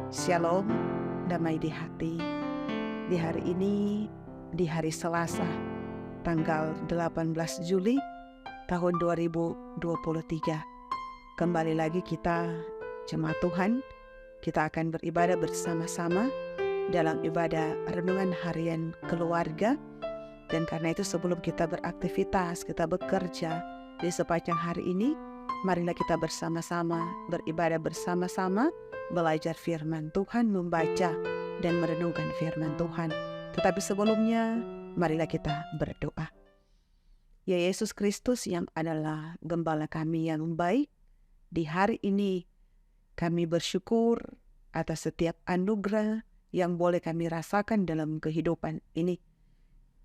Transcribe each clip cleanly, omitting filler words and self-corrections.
Shalom, damai di hati. Di hari ini, di hari Selasa, tanggal 18 Juli tahun 2023. Kembali lagi kita, jemaat Tuhan, kita akan beribadah bersama-sama dalam ibadah renungan harian keluarga. Dan karena itu sebelum kita beraktivitas, kita bekerja di sepanjang hari ini, marilah kita bersama-sama beribadah bersama-sama, belajar firman Tuhan, membaca dan merenungkan firman Tuhan. Tetapi sebelumnya, marilah kita berdoa. Ya Yesus Kristus yang adalah gembala kami yang baik, di hari ini kami bersyukur atas setiap anugerah yang boleh kami rasakan dalam kehidupan ini.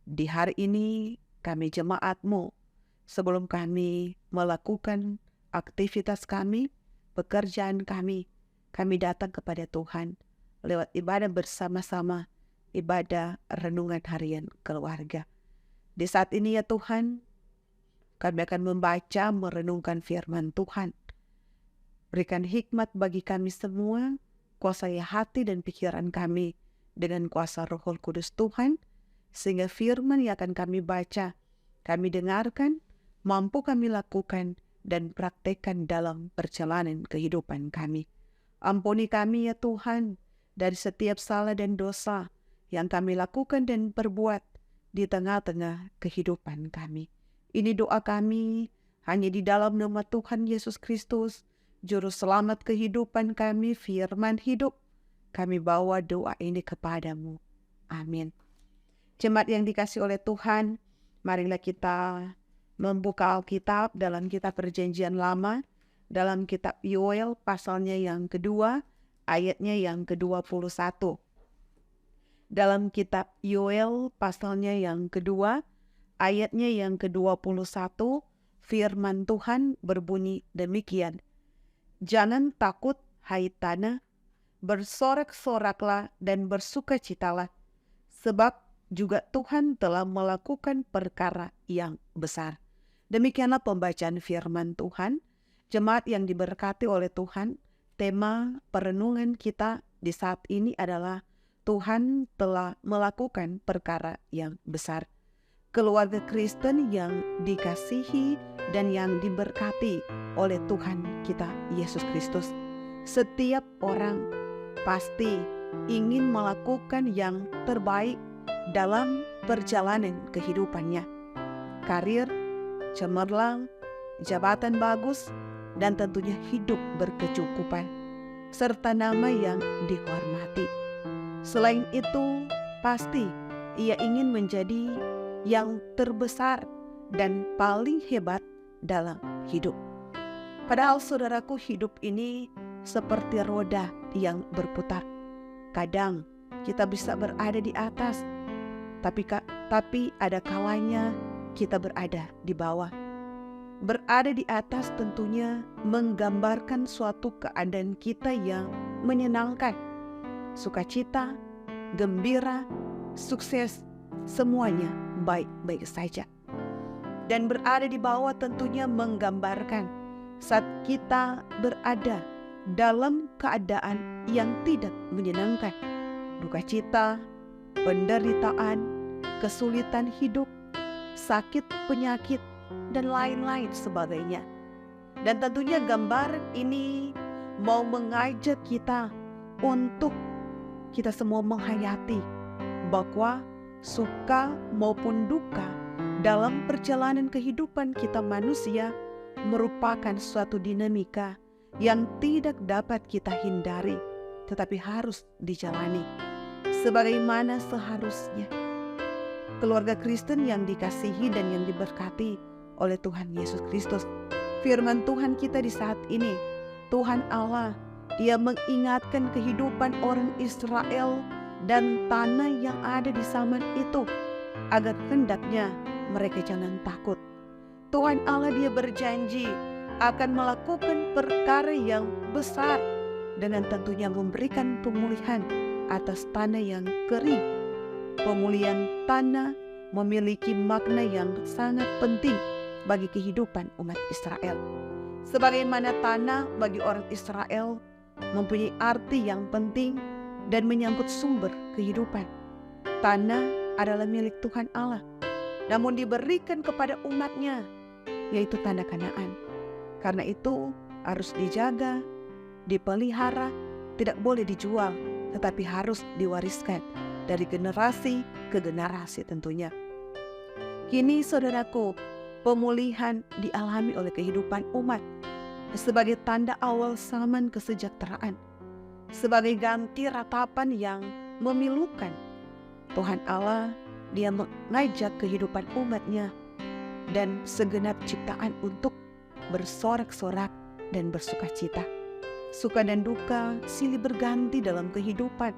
Di hari ini kami jemaat-Mu, sebelum kami melakukan aktivitas kami, pekerjaan kami datang kepada Tuhan lewat ibadah bersama-sama, ibadah renungan harian keluarga. Di saat ini ya Tuhan, kami akan membaca, merenungkan firman Tuhan. Berikan hikmat bagi kami semua, kuasai hati dan pikiran kami dengan kuasa Roh Kudus Tuhan, sehingga firman yang akan kami baca, kami dengarkan, mampu kami lakukan dan praktekkan dalam perjalanan kehidupan kami. Ampuni kami ya Tuhan dari setiap salah dan dosa yang kami lakukan dan perbuat di tengah-tengah kehidupan kami. Ini doa kami hanya di dalam nama Tuhan Yesus Kristus, Juru Selamat kehidupan kami, firman hidup. Kami bawa doa ini kepadamu. Amin. Jemaat yang dikasih oleh Tuhan, marilah kita membuka Alkitab dalam kitab Perjanjian Lama, dalam kitab Yoel pasalnya yang kedua, ayatnya yang ke-21. Dalam kitab Yoel pasalnya yang kedua, ayatnya yang ke-21, firman Tuhan berbunyi demikian. Jangan takut, hai tanah, bersorak-soraklah dan bersukacitalah, sebab juga Tuhan telah melakukan perkara yang besar. Demikianlah pembacaan firman Tuhan. Jemaat yang diberkati oleh Tuhan, tema perenungan kita di saat ini adalah Tuhan telah melakukan perkara yang besar. Keluarga Kristen yang dikasihi dan yang diberkati oleh Tuhan kita Yesus Kristus. Setiap orang pasti ingin melakukan yang terbaik dalam perjalanan kehidupannya. Karir cemerlang, jabatan bagus, dan tentunya hidup berkecukupan, serta nama yang dihormati. Selain itu, pasti ia ingin menjadi yang terbesar dan paling hebat dalam hidup. Padahal saudaraku, hidup ini seperti roda yang berputar. Kadang kita bisa berada di atas, tapi ada kalanya kita berada di bawah. Berada di atas tentunya menggambarkan suatu keadaan kita yang menyenangkan. Sukacita, gembira, sukses, semuanya baik-baik saja. Dan berada di bawah tentunya menggambarkan saat kita berada dalam keadaan yang tidak menyenangkan. Dukacita, penderitaan, kesulitan hidup, sakit, penyakit, dan lain-lain sebagainya. Dan tentunya gambar ini mau mengajak kita untuk kita semua menghayati bahwa suka maupun duka dalam perjalanan kehidupan kita manusia merupakan suatu dinamika yang tidak dapat kita hindari, tetapi harus dijalani sebagaimana seharusnya. Keluarga Kristen yang dikasihi dan yang diberkati oleh Tuhan Yesus Kristus, firman Tuhan kita di saat ini, Tuhan Allah, Dia mengingatkan kehidupan orang Israel dan tanah yang ada di zaman itu, agar hendaknya mereka jangan takut. Tuhan Allah, Dia berjanji akan melakukan perkara yang besar dengan tentunya memberikan pemulihan atas tanah yang kering. Pemulihan tanah memiliki makna yang sangat penting bagi kehidupan umat Israel. Sebagaimana tanah bagi orang Israel mempunyai arti yang penting dan menyangkut sumber kehidupan. Tanah adalah milik Tuhan Allah, namun diberikan kepada umatnya, yaitu tanah Kanaan. Karena itu harus dijaga, dipelihara, tidak boleh dijual, tetapi harus diwariskan dari generasi ke generasi tentunya. Kini saudaraku, pemulihan dialami oleh kehidupan umat sebagai tanda awal zaman kesejahteraan, sebagai ganti ratapan yang memilukan. Tuhan Allah, Dia mengajak kehidupan umatnya dan segenap ciptaan untuk bersorak-sorak dan bersukacita. Suka dan duka silih berganti dalam kehidupan,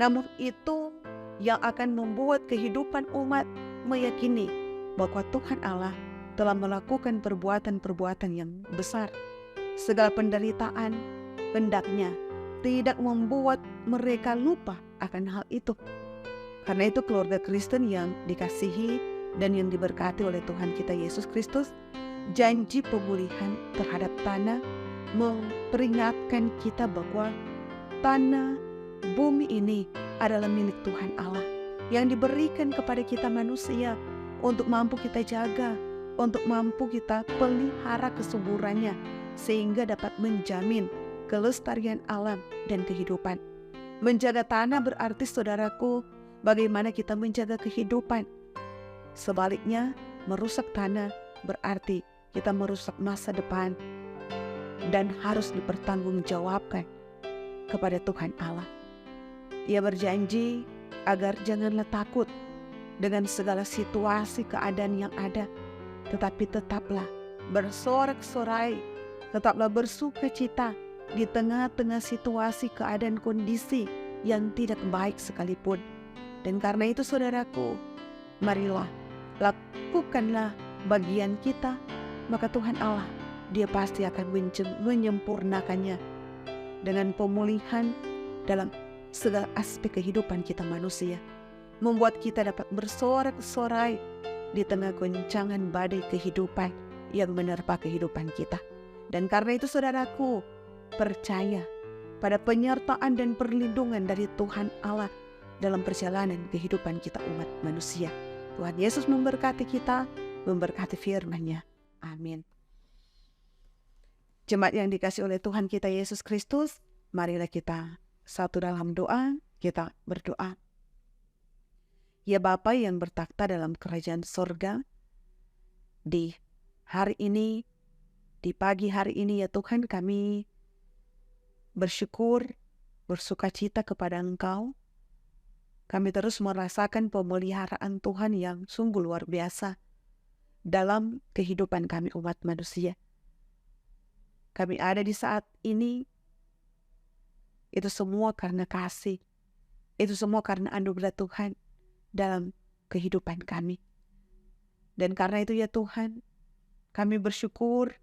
namun itu yang akan membuat kehidupan umat meyakini bahwa Tuhan Allah telah melakukan perbuatan-perbuatan yang besar. Segala penderitaan hendaknya tidak membuat mereka lupa akan hal itu. Karena itu keluarga Kristen yang dikasihi dan yang diberkati oleh Tuhan kita Yesus Kristus, janji pemulihan terhadap tanah memperingatkan kita bahwa tanah bumi ini adalah milik Tuhan Allah yang diberikan kepada kita manusia untuk mampu kita jaga, untuk mampu kita pelihara kesuburannya, sehingga dapat menjamin kelestarian alam dan kehidupan. Menjaga tanah berarti, saudaraku, bagaimana kita menjaga kehidupan. Sebaliknya, merusak tanah berarti kita merusak masa depan dan harus dipertanggungjawabkan kepada Tuhan Allah. Ia berjanji agar janganlah takut dengan segala situasi keadaan yang ada, tetapi tetaplah bersorak-sorai, tetaplah bersukacita di tengah-tengah situasi keadaan kondisi yang tidak baik sekalipun. Dan karena itu saudaraku, marilah lakukanlah bagian kita, maka Tuhan Allah, Dia pasti akan menyempurnakannya dengan pemulihan dalam segala aspek kehidupan kita manusia, membuat kita dapat bersorak-sorai di tengah goncangan badai kehidupan yang menerpa kehidupan kita. Dan karena itu saudaraku, percaya pada penyertaan dan perlindungan dari Tuhan Allah dalam perjalanan kehidupan kita umat manusia. Tuhan Yesus memberkati kita, memberkati firman-Nya. Amin. Jemaat yang dikasihi oleh Tuhan kita Yesus Kristus, marilah kita satu dalam doa, kita berdoa. Ya Bapa yang bertakhta dalam kerajaan sorga, di hari ini, di pagi hari ini ya Tuhan, kami bersyukur, bersukacita kepada Engkau. Kami terus merasakan pemeliharaan Tuhan yang sungguh luar biasa dalam kehidupan kami umat manusia. Kami ada di saat ini, itu semua karena kasih, itu semua karena anugerah Tuhan dalam kehidupan kami. Dan karena itu ya Tuhan, kami bersyukur,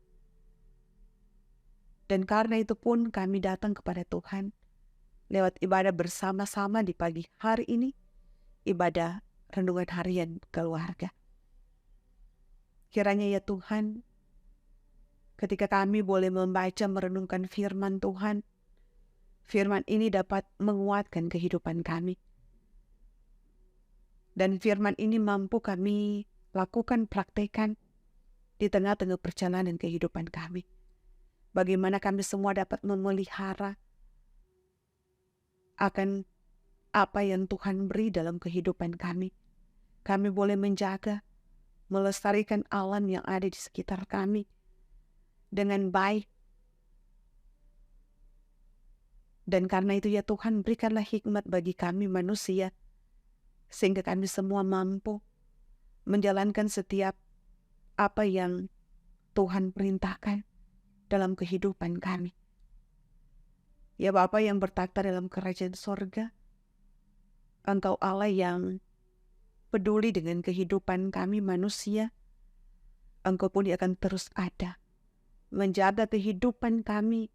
dan karena itu pun kami datang kepada Tuhan lewat ibadah bersama-sama di pagi hari ini, ibadah renungan harian keluarga. Kiranya ya Tuhan, ketika kami boleh membaca merenungkan firman Tuhan, firman ini dapat menguatkan kehidupan kami. Dan firman ini mampu kami lakukan, praktekkan di tengah-tengah perjalanan kehidupan kami. Bagaimana kami semua dapat memelihara akan apa yang Tuhan beri dalam kehidupan kami. Kami boleh menjaga, melestarikan alam yang ada di sekitar kami dengan baik. Dan karena itu ya Tuhan, berikanlah hikmat bagi kami manusia, sehingga kami semua mampu menjalankan setiap apa yang Tuhan perintahkan dalam kehidupan kami. Ya Bapa yang bertakhta dalam kerajaan sorga, Engkau Allah yang peduli dengan kehidupan kami manusia. Engkau pun akan terus ada, menjaga kehidupan kami,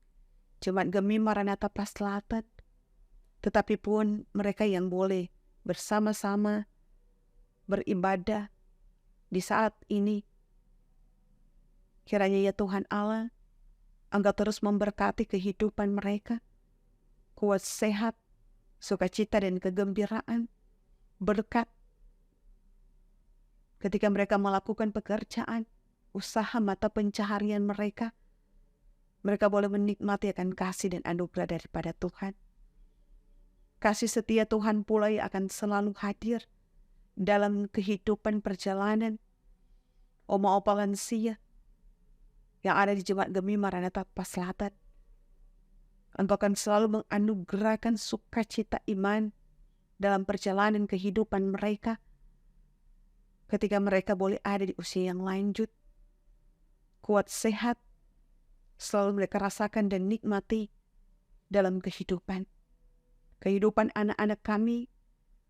Jemaat Gemi Maranatha Praselatan, tetapi pun mereka yang boleh bersama-sama beribadah di saat ini. Kiranya ya Tuhan Allah, Engkau terus memberkati kehidupan mereka, kuat sehat, sukacita dan kegembiraan, berkat ketika mereka melakukan pekerjaan, usaha mata pencaharian mereka. Mereka boleh menikmati akan kasih dan anugerah daripada Tuhan. Kasih setia Tuhan pula yang akan selalu hadir dalam kehidupan perjalanan oma opa lansia yang ada di Jemaat Gemi Maranatha Tapas Selatan. Engkau akan selalu menganugerahkan sukacita iman dalam perjalanan kehidupan mereka ketika mereka boleh ada di usia yang lanjut, kuat sehat, selalu mereka rasakan dan nikmati dalam kehidupan. Kehidupan anak-anak kami,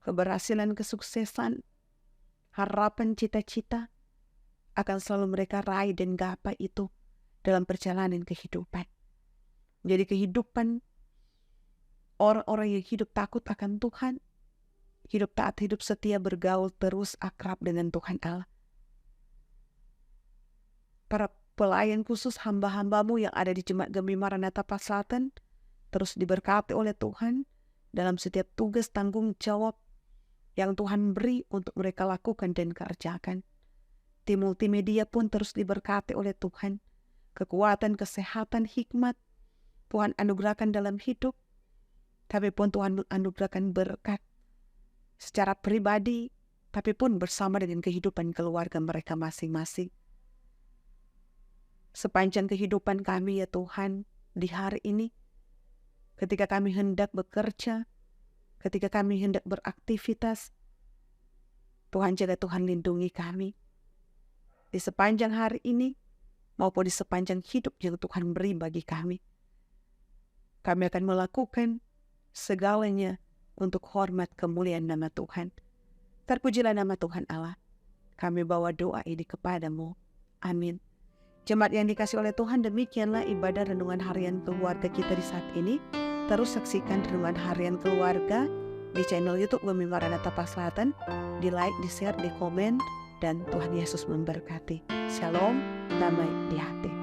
keberhasilan, kesuksesan, harapan, cita-cita akan selalu mereka raih dan gapai itu dalam perjalanan kehidupan. Jadi kehidupan orang-orang yang hidup takut akan Tuhan, hidup taat, hidup setia, bergaul terus akrab dengan Tuhan Allah. Para pelayan khusus hamba-hambamu yang ada di Jemaat Gemi Maranatha Tapas Selatan terus diberkati oleh Tuhan dalam setiap tugas tanggung jawab yang Tuhan beri untuk mereka lakukan dan kerjakan. Tim multimedia pun terus diberkati oleh Tuhan. Kekuatan, kesehatan, hikmat Tuhan anugerahkan dalam hidup, tapi pun Tuhan menganugerahkan berkat secara pribadi, tapi pun bersama dengan kehidupan keluarga mereka masing-masing. Sepanjang kehidupan kami ya Tuhan, di hari ini, ketika kami hendak bekerja, ketika kami hendak beraktivitas, Tuhan jaga, Tuhan lindungi kami. Di sepanjang hari ini, maupun di sepanjang hidup yang Tuhan beri bagi kami. Kami akan melakukan segalanya untuk hormat kemuliaan nama Tuhan. Terpujilah nama Tuhan Allah. Kami bawa doa ini kepadamu. Amin. Jemaat yang dikasih oleh Tuhan, demikianlah ibadah renungan harian keluarga kita di saat ini. Terus saksikan renungan harian keluarga di channel YouTube Gemi Maranatha Tapas Selatan. Di like, di share, di komen, dan Tuhan Yesus memberkati. Shalom, damai di hati.